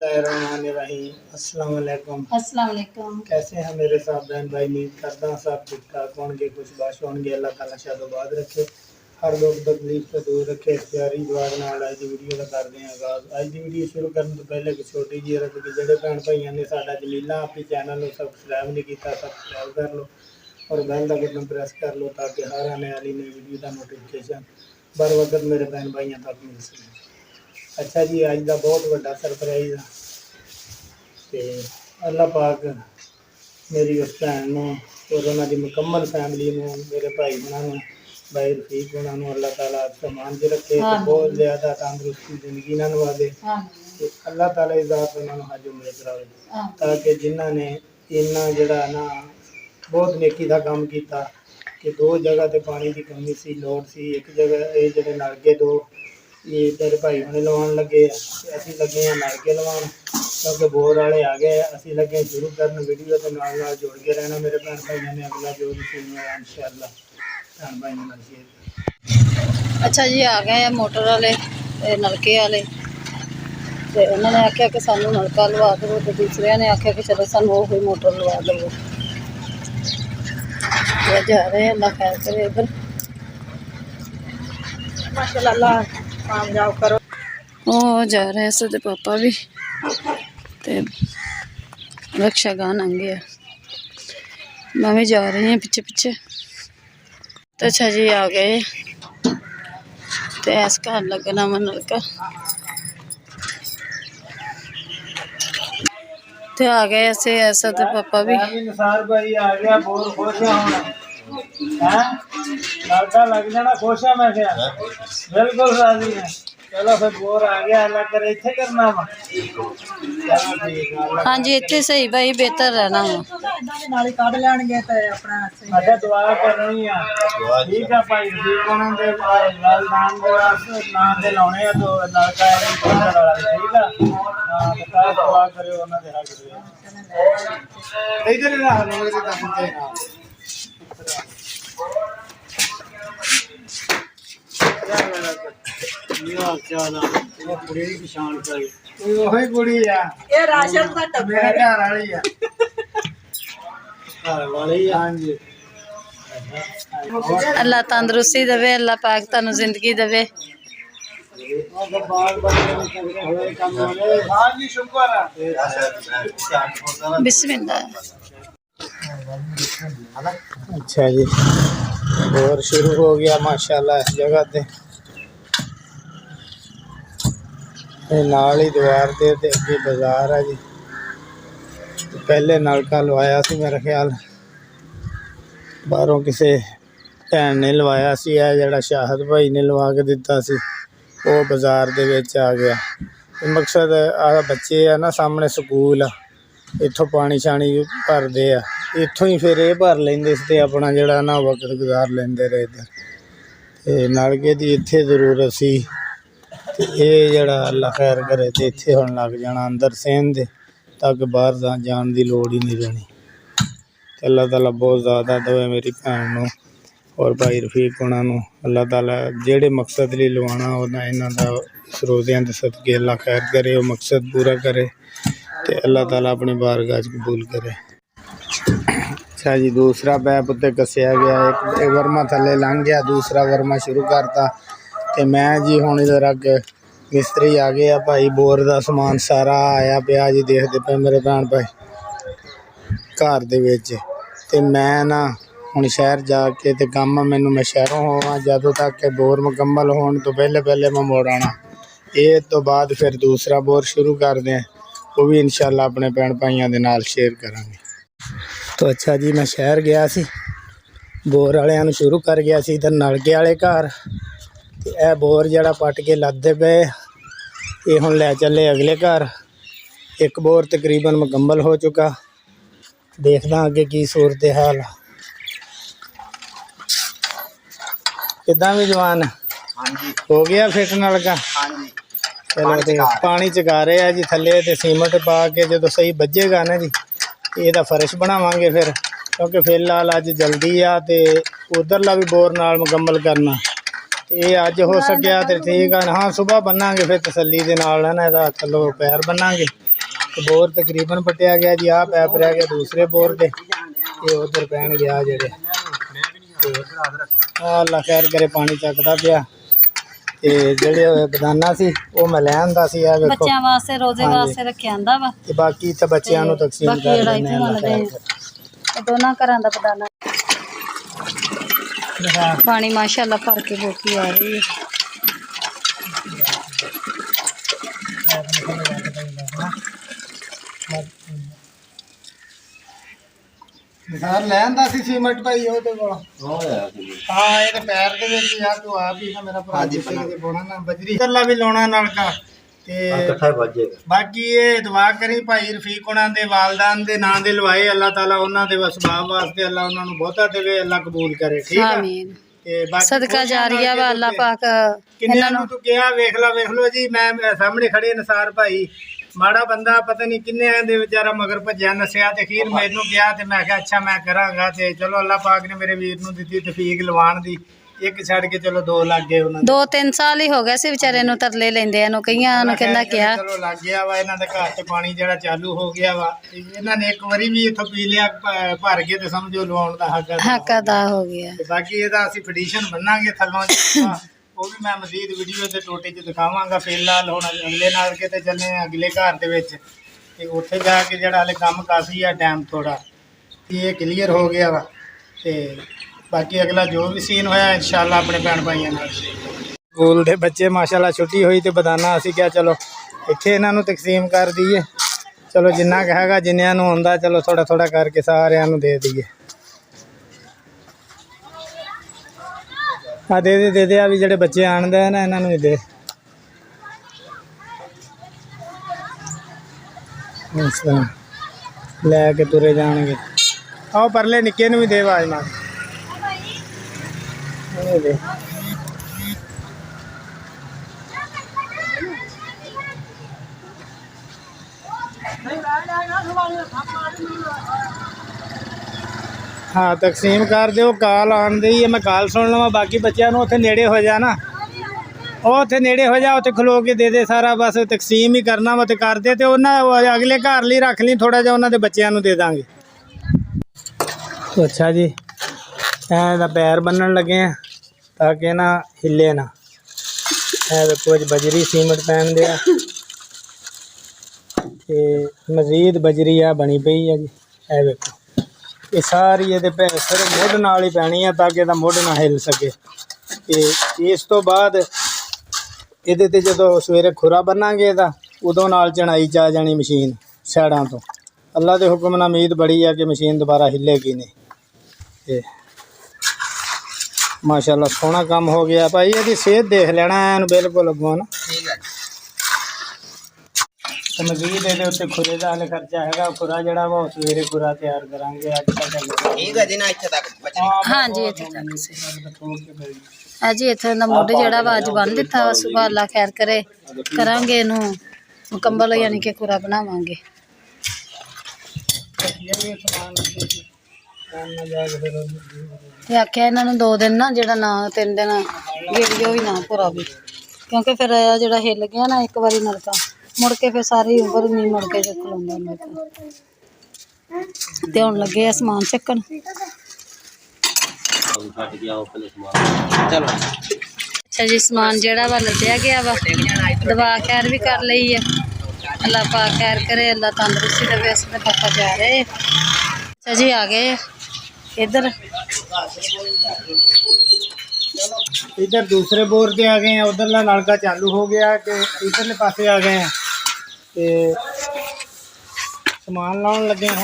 अस्सलाम वालेकुम। अस्सलाम वालेकुम। कैसे हैं मेरे साथ बहन भाई? उम्मीद करता हूँ सब ठीक ठाक होंगे, कुछ बाश होंगे। अल्लाह ताला शादोबाद रखे, हर लोग तकलीफ से दूर रखे। प्यारी दुआ नाल अज की वीडियो का करते हैं आगाज़। अज की वीडियो शुरू करने तो पहले एक छोटी जी अर्ज कि जोड़े भैन भाइयों ने साडा जमीला आपी चैनल को सबसक्राइब नहीं किया, सबसक्राइब कर लो और बैल का बटन प्रेस कर लो ताकि हर आने वाली नई वीडियो का नोटिफिकेशन बर वक्त मेरे भैन भाइयों तक मिल सके। अच्छा जी, अज का बहुत बड़ा सरप्राइज़ है ते अल्लाह पाक मेरी उस भैन और उन्होंने मुकम्मल फैमिली में मेरे भाई उन्होंने भाई रफीक उन्होंने अल्लाह ताला समान च रखे, बहुत ज़्यादा तंदुरुस्ती जिंदगी ना नवा दे। अल्लाह ताला इजात उन्होंने हज उम्र करावे ताकि जिन्होंने इन्ना जड़ा ना बहुत नेकी का काम किया कि दो जगह ते पानी की कमी सी, लोड़ सी। एक जगह ये जो नलके दो ये तेरे भाई हमने लवान लगे, असी लगे हैं नलके लवान क्योंकि बोर वाले आ गए। असी लगे शुरू करने वीडियो के नाल जोड़ के रहना मेरे भैन भाइयों ने। अगला जो भी सुनना है इंशाअल्लाह भैन भाई ने शेयर। अच्छा जी, आ गए हैं मोटर वाले नलके वाले तो उन्होंने आख्या कि सानू नलका लवा दो, तो दूसरे ने आख्या कि चलो सानू वो मोटर लवा दो। जा रहे हैं, अल्लाह खैर करे। इधर माशाअल्लाह कामयाब करो। ओ जा रहे हैं सदे पापा भी ते रक्षा गान आंगे, मैं भी जा रही हूँ पीछे पीछे। तो अच्छा जी, आ गए तो ऐस घर लगना मैं नलका तो आ गए ऐसे ऐसा तो पापा भी निसार भाई आ गया, बहुत खुश है हैं नलका लग जाना, खुश है मैं क्या बिल्कुल राजी है। चलो फिर बोर आ गया, अल्लाह करे इत्थे करना वा। हाँ जी, इतने सही भाई, बेहतर रहना वा। अच्छा दुआ करनी है, ठीक है भाई ठीक होने दे लालदान दे वास्ते नाम दे लाने आ तो नलका है बोतल वाला ठीक है। हां तो सारा दुआ करियो उन्हां दे हक दे इधर ना लोग से दसते ये क्या ना वो कुड़ी की शान करी ओही कुड़ी है ये राशन का टब्बा मेरे घर वाली है घर वाली हां जी। अल्लाह तंदुरुस्ती देवे, अल्लाह पाक तुहानू जिंदगी देवे। बिस्मिल्लाह। अच्छा जी, और शुरू हो गया माशाल्लाह इस जगह पे नाल ही दीवार दे अगे बाजार है जी। पहले नलका लवाया सी मेरा ख्याल बाहरों किसी भैन ने लवाया सी, जड़ा शाहद भाई ने लवा के दिता सी वो बाजार दे विच आ गया। मकसद आ बच्चे आ ना सामने स्कूल आ, इत्थों पानी शानी भरदे आ, इत्थों ही फिर ये भर लेंदे सी ते अपना जड़ा ना वक्त गुजार लेंदे रहे इधर ते नलके दी इत्थे जरूरत सी ते ये जड़ा अल्लाह खैर करे ते इत्थे हुण लग जाना अंदर सेहन दे ताकि बाहर जान दी लोड़ ही नहीं रहनी। अल्लाह ताला बहुत ज़्यादा दवे मेरी भैन नूं और भाई रफीक उन्होंने अल्लाह ताला जेड़े मकसद लिए लवाना उन्हें इन्हों का सरोदियां दे सदके अल्लाह खैर करे, वो मकसद पूरा करे तो अल्लाह ताला अपनी बारगाह कबूल करे। अच्छा जी, दूसरा पैप उत्ते कसिया गया, एक वर्मा थले लंघ गया, दूसरा वर्मा शुरू करता तो मैं जी हुण इधर अगे मिस्त्री आ गया भाई, बोर का समान सारा आया पिया जी, देखते पे मेरे भैन भाई घर दे विच ते मैं ना हुण शहर जाके ते काम मैनू मैं शहरों होवां जदों तक के बोर मुकम्मल होने तो पहले पहले मैं मुड़ आना। ये तो बाद फिर दूसरा बोर शुरू कर दें, वो भी इंशाअल्लाह अपने भैन भाइयों के नाल शेयर करांगे। तो अच्छा जी, मैं शहर गया सी, बोर वालियां नूं शुरू कर गया सी इधर नलके वाले घर ते यह बोर जड़ा पट के लददे पे ये हुण लै चले अगले घर। एक बोर तकरीबन मुकम्मल हो चुका, देखना अगे की सूरत हाल किदा भी जवान हो गया फिट नलका। चलो तो पानी चका रहे हैं जी थले तो सीमेंट पा के जो सही बजेगा ना जी ये फर्श बनावांगे फिर, क्योंकि फिलहाल अज जल्दी आ तो उधरला भी बोर नाल मुकम्मल करना ਇਹ ਅੱਜ ਹੋ ਸਕਿਆ ਤੇ ਠੀਕ ਆ। ਹਾਂ ਸੁਬਾਹ ਬੰਨਾਂਗੇ ਫਿਰ ਤਸੱਲੀ ਦੇ ਨਾਲ ਨਾ ਇਹਦਾ ਥੱਲੋਂ ਪੈਰ ਬੰਨਾਂਗੇ। ਤੇ ਬੋਰ ਤਕਰੀਬਨ ਪੱਟਿਆ ਗਿਆ ਜੀ। ਆਹ ਪੈਪ ਰਹਿ ਗਿਆ ਦੂਸਰੇ ਬੋਰ ਤੇ, ਇਹ ਉਧਰ ਪੈਣ ਗਿਆ ਜਿਹੜੇ। ਅੱਲਾ ਖੈਰ ਕਰੇ, ਪਾਣੀ ਚੱਕਦਾ ਪਿਆ। ਤੇ ਜਿਹੜੇ ਬਦਾਨਾ ਸੀ ਉਹ ਮੈਂ ਲੈ ਆਂਦਾ ਸੀ। ਆ ਵੇਖੋ ਬੱਚਿਆਂ ਵਾਸਤੇ ਰੋਜ਼ੇ ਵਾਸਤੇ ਰੱਖਿਆ ਆਂਦਾ ਵਾ। ਤੇ ਬਾਕੀ ਇੱਥੇ ਬੱਚਿਆਂ ਨੂੰ ਤਕਸੀਮ ਕਰ ਦਿੰਦੇ ਆ। ਦੋਨਾਂ ਘਰਾਂ ਦਾ ਬਦਾਨਾ ਪਾਣੀ ਮਾਸ਼ਾਅੱਲਾ ਭਰ ਕੇ ਬੋਕੀ ਆ ਰਹੀ ਹੈ। ਯਾਰ ਲੈ ਆਂਦਾ ਸੀ ਸੀਮੈਂਟ ਭਾਈ ਉਹਦੇ ਕੋਲ। ਹਾਂ ਇਹਦੇ ਪੈਰ ਦੇ ਵਿੱਚ ਯਾਰ ਤੂੰ ਆਪ ਹੀ ਨਾ ਮੇਰਾ ਭਰਾ ਜਿੱਥੇ ਕਿਤੇ ਪਾਉਣਾ ਨਾ ਬਜਰੀ ਕੱਲਾ ਵੀ ਲਾਉਣਾ ਨਲਕਾ ਤੇ ਬਾਕੀ ਇਹ ਦੁਆ ਕਰੀ ਭਾਈ ਰਫੀਕ ਉਹਨਾਂ ਦੇ ਵਾਲਦਾਨ ਦੇ ਨਾਂ ਦੇ ਲਵਾਏ। ਅੱਲਾਹ ਤਾਲਾ ਉਹਨਾਂ ਦੇ ਵਸਬਾਬ ਵਾਸਤੇ ਅੱਲਾਹ ਉਹਨਾਂ ਨੂੰ ਬਹੁਤਾ ਦੇਵੇ, ਅੱਲਾਹ ਕਬੂਲ ਕਰੇ। ਠੀਕ ਆ ਆਮੀਨ। ਤੇ ਬਾਕੀ ਸਦਕਾ ਜਾਰੀਆ ਵਾ ਅੱਲਾਹ ਪਾਕ ਕਿੰਨਿਆਂ ਨੂੰ ਤੂੰ ਕਿਹਾ ਵੇਖ ਲਓ ਜੀ। ਮੈਂ ਸਾਹਮਣੇ ਖੜੇ ਨਸਾਰ ਭਾਈ ਮਾੜਾ ਬੰਦਾ ਪਤਾ ਨਹੀਂ ਕਿੰਨੇ ਦੇ ਵਿਚਾਰਾ ਮਗਰ ਭੱਜਿਆ ਨਸਿਆ ਤੇ ਅਖੀਰ ਮੈਨੂੰ ਗਿਆ ਤੇ ਮੈਂ ਕਿਹਾ ਅੱਛਾ ਮੈਂ ਕਰਾਂਗਾ। ਤੇ ਚਲੋ ਅੱਲਾਹ ਪਾਕ ਨੇ ਮੇਰੇ ਵੀਰ ਨੂੰ ਦਿੱਤੀ ਤੌਫੀਕ ਲਵਾਉਣ ਦੀ। ਇੱਕ ਛੱਡ ਕੇ ਚਲੋ 2 ਲੱਗ ਗਏ ਉਹਨਾਂ ਦੇ। 2-3 ਸਾਲ ਹੀ ਹੋ ਗਏ ਸੀ ਵਿਚਾਰੇ ਨੂੰ ਤਰਲੇ ਲੈਂਦੇ ਨੂੰ। ਕਈਆਂ ਨੂੰ ਕਹਿੰਦਾ ਕਿਹਾ ਚਲੋ ਲੱਗ ਗਿਆ ਵਾ। ਇਹਨਾਂ ਦੇ ਘਰ 'ਚ ਪਾਣੀ ਜਿਹੜਾ ਚਾਲੂ ਹੋ ਗਿਆ ਵਾ। ਇਹਨਾਂ ਨੇ ਇੱਕ ਵਾਰੀ ਵੀ ਇੱਥੋਂ ਪੀ ਲਿਆ ਭਰ ਕੇ ਤੇ ਸਮਝੋ ਲਵਾਉਣ ਦਾ ਹੱਕ ਅਦਾ ਹੋ ਗਿਆ। ਤੇ ਬਾਕੀ ਇਹਦਾ ਅਸੀਂ ਪਟੀਸ਼ਨ ਬੰਨਾਂਗੇ ਥੱਲੋਂ। ਉਹ ਵੀ ਮੈਂ ਮਜ਼ੀਦ ਵੀਡੀਓ ਦੇ ਟੋਟੇ 'ਚ ਦਿਖਾਵਾਂਗਾ। ਫਿਲਹਾਲ ਹੁਣ ਅਗਲੇ ਨਾਲ ਕਿਤੇ ਚੱਲੇ ਅਗਲੇ ਘਰ ਦੇ ਵਿੱਚ ਤੇ ਉੱਥੇ ਜਾ ਕੇ ਜਿਹੜਾ ਹਲੇ ਕੰਮ ਕਾਫੀ ਆ ਟਾਈਮ ਥੋੜਾ ਇਹ ਕਲੀਅਰ ਹੋ ਗਿਆ ਵਾ। ਤੇ ਬਾਕੀ ਅਗਲਾ ਜੋ ਵੀ ਸੀਨ ਹੋਇਆ ਇਨਸ਼ਾਅੱਲਾ ਆਪਣੇ ਭੈਣ ਭਾਈਆਂ ਨਾਲ। ਸਕੂਲ ਦੇ ਬੱਚੇ ਮਾਸ਼ਾਅੱਲਾ ਛੁੱਟੀ ਹੋਈ ਤੇ ਬਦਾਨਾ ਅਸੀਂ ਕਿਹਾ ਚਲੋ ਇੱਥੇ ਇਹਨਾਂ ਨੂੰ ਤਕਸੀਮ ਕਰ ਦਈਏ। ਚਲੋ ਜਿੰਨਾ ਕੁ ਹੈਗਾ ਜਿੰਨਿਆਂ ਨੂੰ ਹੁੰਦਾ ਚਲੋ ਥੋੜਾ ਥੋੜਾ ਕਰਕੇ ਸਾਰਿਆਂ ਨੂੰ ਦੇ ਦਈਏ। ਆ ਦੇ ਦੇ ਆ ਵੀ ਜਿਹੜੇ ਬੱਚੇ ਆਣਦੇ ਨਾ ਇਹਨਾਂ ਨੂੰ ਵੀ ਦੇ। ਲੈ ਕੇ ਤੁਰੇ ਜਾਣਗੇ। ਆਓ ਪਰਲੇ ਨਿੱਕੇ ਨੂੰ ਵੀ ਦੇ ਆਵਾਜ਼ ਮਾਰ ਦੇ। हाँ तकसीम कर दो। काल आन दी है, मैं काल सुन लवा। बाकी बच्चों उत्थे नेड़े हो जा ना, उत्थे नेड़े हो जा, उत्थे खलो के दे दे सारा। बस तकसीम ही करना वा, कर दे तो उन्हें अगले घर लिए रख ली थोड़ा जा, उन्होंने बच्चों दे देंगे। तो अच्छा जी ऐसा पैर बनन लगे हैं ताकि ना हिले ना। कुछ बजरी सीमेंट पैन दिया मजीद बजरी आ बनी पई है जी। ए देखो ये सारी ये सिर्फ मुढ़ नाल ही पैनी है ताकि इहदा मुढ़ ना हिल सके। इस तो बाद इहदे ते जदों सवेरे खुरा बन्नांगे इहदा उदों नाल चढ़ाई च आ जानी मशीन साइडां तो। अल्लाह के हुक्म नाल उम्मीद बड़ी है कि मशीन दोबारा हिलेगी नहीं। ते माशाअल्लाह सोहना काम हो गया भाई। इहदी सेहत देख लेना है बिल्कुल अगों ना। तो मजीद ये उत्ते खुरे का हल खर्चा है। खुरा जड़ा वा सवेरे खुरा तैयार करांगे। हाँ जी अज इतना मुढ़ जड़ा वा अज बन दिता वा। सुबह अल्लाह खैर करे करांगे इनू मुकम्मल यानी कि खुरा बनावांगे। आख्या इन्होंने 2 दिन ना जड़ा ना 3 दिन वीडियो भी ना पूरा भी, क्योंकि फिर जड़ा हिल गया ना एक बारी नलका मुड़ के फिर सारी उम्र नहीं मुड़ के खलोंदा नलका। ते हुण लगे आ समान चक्कन। अच्छा जी समान जड़ा वा लद्या गया वा। दवा खैर भी कर ली है। अल्लाह पाक खैर करे, अल्लाह तंदुरुस्ती देवे। अस पापा जा रहे। अच्छा जी आ गए इधर इधर दूसरे बोर पे आ गए हैं। उधरला नलका चालू हो गया कि इधरले पासे आ गए हैं। ते समान लाउन लगे हैं।